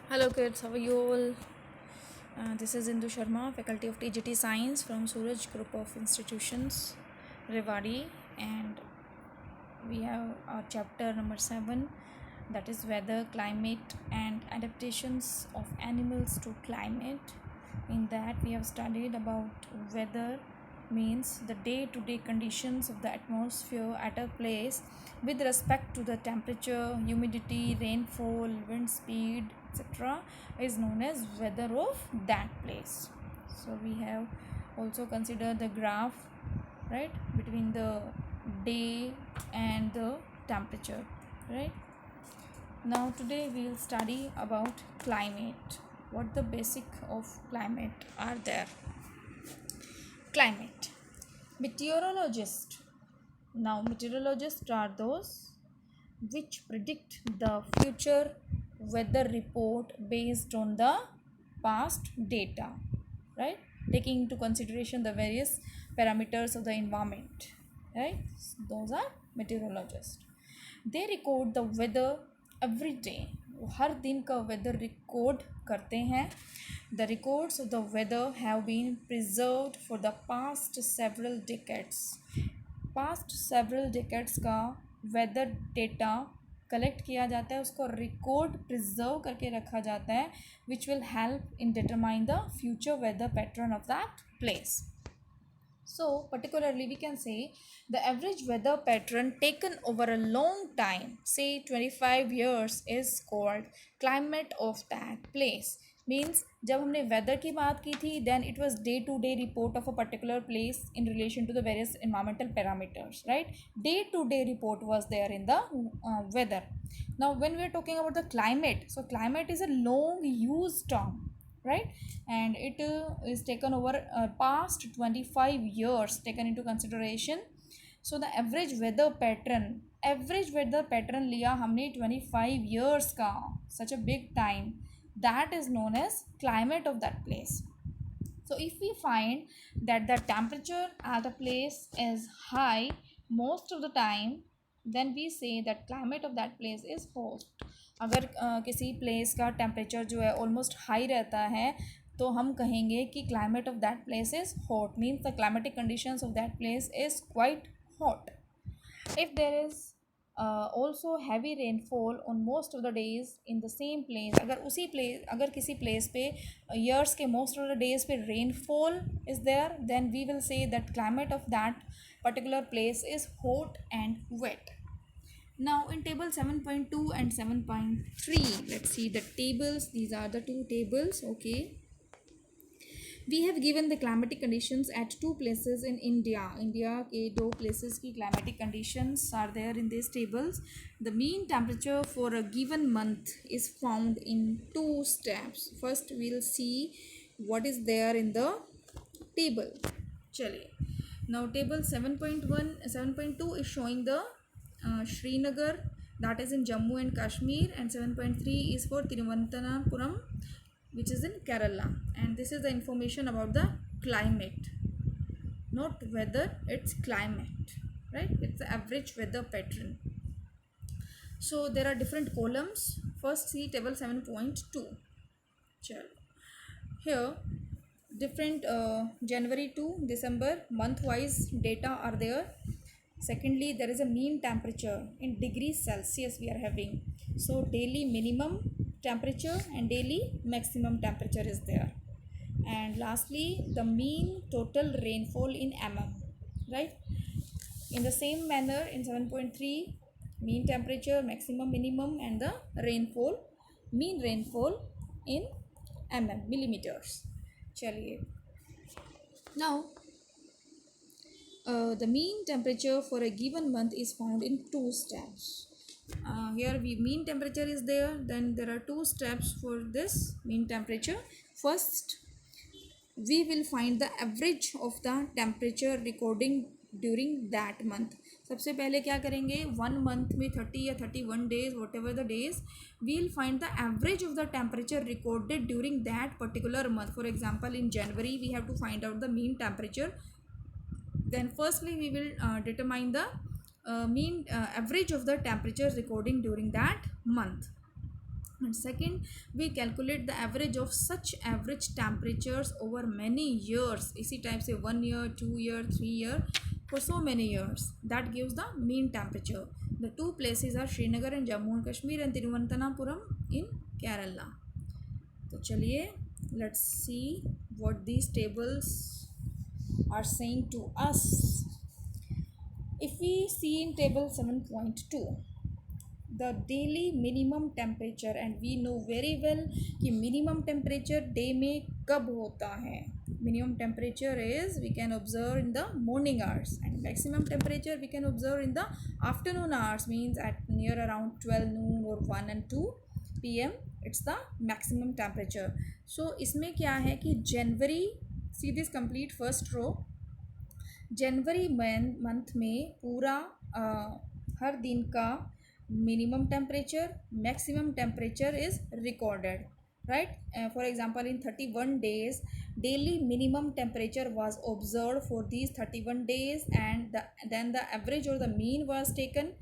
Hello kids, how are you all? This is Indu Sharma, Faculty of TGT Science from Suraj Group of Institutions, Rewari, and we have our chapter number 7, that is weather, climate and adaptations of animals to climate. In that we have studied about weather means the day-to-day conditions of the atmosphere at a place with respect to the temperature, humidity, rainfall, wind speed, etc. is known as weather of that place. So we have also considered the graph, right, between the day and the temperature, right. Now today we will study about climate. What the basic of climate are there. Climate. Meteorologist. Now meteorologists are those which predict the future weather report based on the past data, right, taking into consideration the various parameters of the environment, right. Those are meteorologists. They record the weather every day. वो हर दिन का weather record करते हैं. The records of the weather have been preserved for the past several decades. Past several decades का weather data collect किया जाता है, उसको रिकॉर्ड प्रिजर्व करके रखा जाता है, which will help in determine the future weather pattern of that place. So particularly we can say the average weather pattern taken over a long time, say 25 years, is called climate of that place. Means जब हमने weather की बात की थी, then it was day to day report of a particular place in relation to the various environmental parameters, right. Day to day report was there in the weather. Now when we are talking about the climate, so climate is a long used term, right, and it is taken over past 25 years taken into consideration. So the average weather pattern लिया हमने 25 years का, such a big time, that is known as climate of that place. So if we find that the temperature at a place is high most of the time, then we say that climate of that place is hot. अगर किसी place का temperature जो है almost high रहता है, तो हम कहेंगे कि climate of that place is hot. Means the climatic conditions of that place is quite hot. If there is also heavy rainfall on most of the days in the same place, अगर किसी place पे years के most of the days पे rainfall is there, then we will say that climate of that particular place is hot and wet. Now in table 7.2 and 7.3, let's see the tables. These are the two tables. Okay, we have given the climatic conditions at two places in India के दो places की climatic conditions are there in these tables. The mean temperature for a given month is found in two steps. First we'll see what is there in the table. चलिए, now table 7.2 is showing the Srinagar, that is in Jammu and Kashmir, and 7.3 is for Thiruvananthapuram, which is in Kerala. And this is the information about the climate, not weather, it's climate, right. It's the average weather pattern. So there are different columns. First see table 7.2. Here different January to December month wise data are there. Secondly, there is a mean temperature in degrees Celsius we are having. So daily minimum temperature and daily maximum temperature is there. And lastly, the mean total rainfall in mm, right. In the same manner in 7.3, mean temperature, maximum, minimum, and the rainfall, mean rainfall in millimeters. चलिए, now the mean temperature for a given month is found in two steps. Here mean temperature is there, then there are two steps for this mean temperature. First, we will find the average of the temperature recording during that month. सबसे पहले क्या करेंगे, 1 month में 30 या 31 days, whatever the days, we will find the average of the temperature recorded during that particular month. For example, in January we have to find out the mean temperature. Then firstly we will determine the mean average of the temperature recording during that month. And second, we calculate the average of such average temperatures over many years. इसी type से 1 year, 2 year, 3 year, for so many years. That gives the mean temperature. The two places are Srinagar and Jammu and Kashmir and Thiruvananthapuram in Kerala. तो चलिए, let's see what these tables are saying to us. If we see in table 7.2, the daily minimum temperature, and we know very well कि minimum temperature day में कब होता है. Minimum temperature is we can observe in the morning hours, and maximum temperature we can observe in the afternoon hours, means at near around 12 noon or 1 and 2 p.m. it's the maximum temperature. So इसमें क्या है कि January, see this complete first row, January month में पूरा हर दिन का minimum temperature, maximum temperature is recorded, right? For example, in 31 days, daily minimum temperature was observed for these 31 days, and then the average or the mean was taken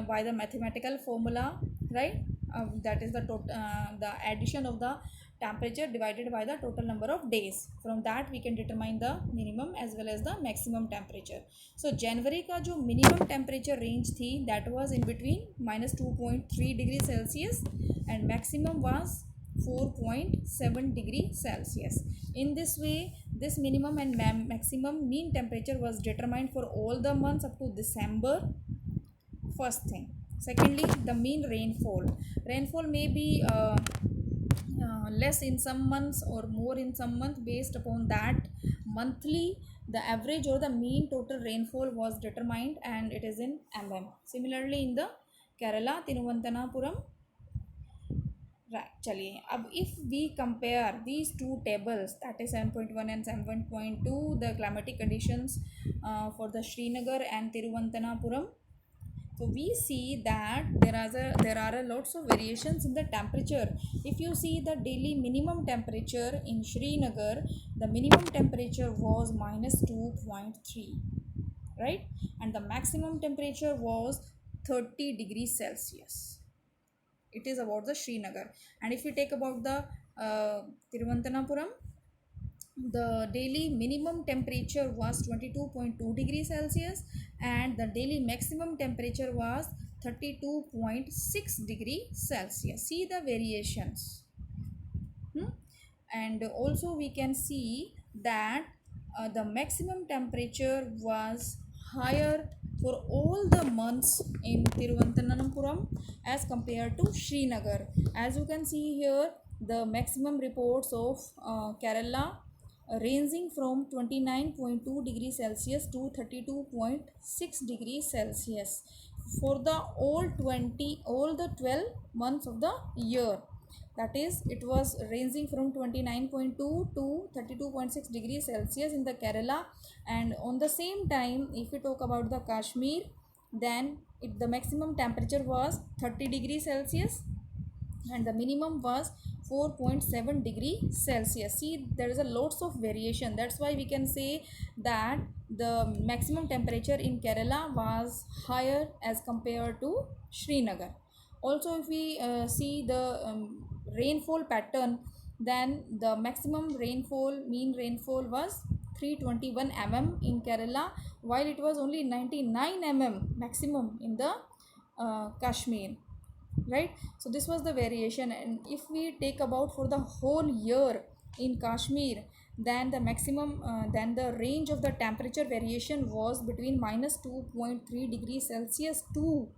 by the mathematical formula, right? That is the addition of the temperature divided by the total number of days. From that we can determine the minimum as well as the maximum temperature. So January का जो minimum temperature range थी, that was in between -2.3 degree Celsius and maximum was 4.7 degree Celsius. In this way, this minimum and maximum mean temperature was determined for all the months up to December. First thing. Secondly, the mean rainfall. Rainfall may be less in some months or more in some months. Based upon that, monthly the average or the mean total rainfall was determined, and it is in mm. Similarly in the Kerala, Thiruvananthapuram, right? चलिए, अब if we compare these two tables, that is 7.1 and 7.2, the climatic conditions for the Srinagar and Thiruvananthapuram, so we see that there are a lots of variations in the temperature. If you see the daily minimum temperature in Srinagar, the minimum temperature was -2.3, right? And the maximum temperature was 30 degrees Celsius. It is about the Srinagar. And if you take about the Thiruvananthapuram, the daily minimum temperature was 22.2 degrees Celsius and the daily maximum temperature was 32.6 degree Celsius. See the variations. And also we can see that the maximum temperature was higher for all the months in Thiruvananthapuram as compared to Srinagar. As you can see here, the maximum reports of Kerala ranging from 29.2 degrees Celsius to 32.6 degrees Celsius for the all the 12 months of the year. That is, it was ranging from 29.2 to 32.6 degrees Celsius in the Kerala. And on the same time, if we talk about the Kashmir, then the maximum temperature was 30 degrees Celsius and the minimum was 4.7 degree Celsius. See, there is a lots of variation. That's why we can say that the maximum temperature in Kerala was higher as compared to Srinagar. Also, if we see the rainfall pattern, then the maximum mean rainfall was 321 mm in Kerala, while it was only 99 mm maximum in the Kashmir, right? So this was the variation. And if we take about for the whole year in Kashmir, then the maximum then the range of the temperature variation was between -2.3 degrees Celsius to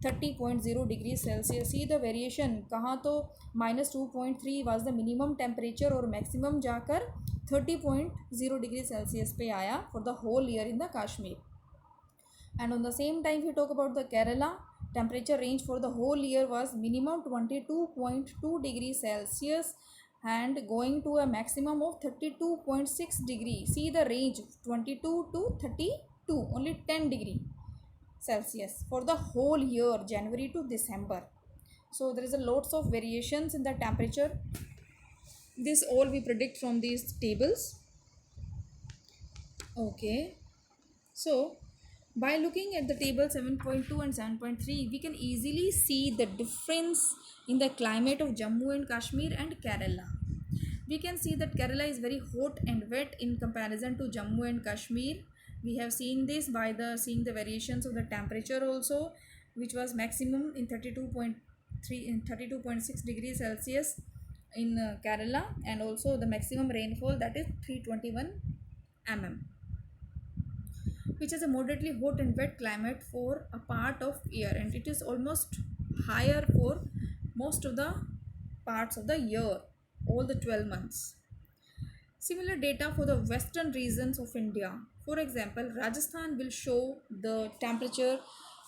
30.0 degrees Celsius. See the variation, कहाँ तो -2.3 was the minimum temperature और maximum जाकर 30.0 degrees Celsius पे आया for the whole year in the Kashmir. And on the same time, if we talk about the Kerala, temperature range for the whole year was minimum 22.2 degrees Celsius and going to a maximum of 32.6 degrees. See the range, 22 to 32, only 10 degree Celsius for the whole year, January to December. So there is a lots of variations in the temperature. This all we predict from these tables. Okay, so By looking at the table 7.2 and 7.3, we can easily see the difference in the climate of Jammu and Kashmir and Kerala. We can see that Kerala is very hot and wet in comparison to Jammu and Kashmir. We have seen this by the seeing the variations of the temperature also, which was maximum in 32.3 in 32.6 degrees Celsius in Kerala, and also the maximum rainfall, that is 321 mm, which is a moderately hot and wet climate for a part of year, and it is almost higher for most of the parts of the year, all the 12 months. Similar data for the western regions of India. For example, Rajasthan will show the temperature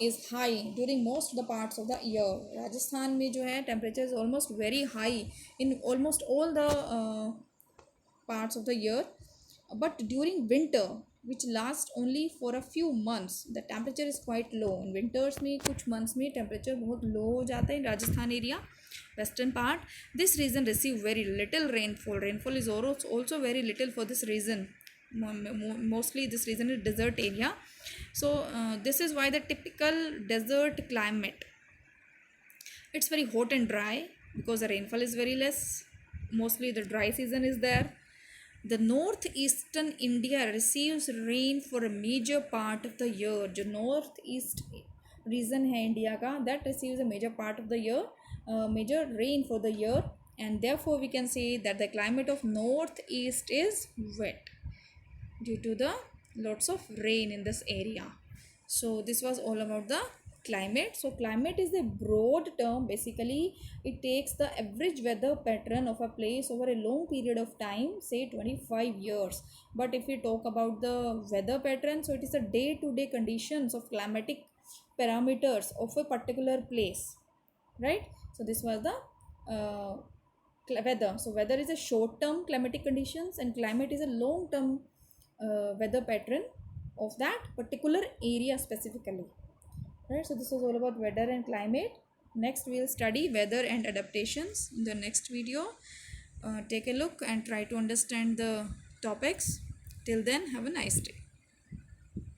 is high during most of the parts of the year. Rajasthan में जो है temperature is almost very high in almost all the parts of the year, but during winter, which lasts only for a few months, the temperature is quite low. In winters में कुछ months में temperature बहुत low हो जाता है in Rajasthan area, western part. This region receive very little rainfall. Rainfall is also very little for this region. Mostly this region is desert area. So this is why the typical desert climate, it's very hot and dry because the rainfall is very less. Mostly the dry season is there. The northeastern India receives rain for a major part of the year. जो northeast region है India का, that receives a major part of the year, major rain for the year, and therefore we can say that the climate of northeast is wet due to the lots of rain in this area. So this was all about the climate. So climate is a broad term. Basically it takes the average weather pattern of a place over a long period of time, say 25 years. But if we talk about the weather pattern, so it is the day-to-day conditions of climatic parameters of a particular place, right? So this was the weather. So weather is a short-term climatic conditions, and climate is a long-term weather pattern of that particular area specifically, right? So this was all about weather and climate. Next we will study weather and adaptations in the next video. Take a look and try to understand the topics. Till then, have a nice day.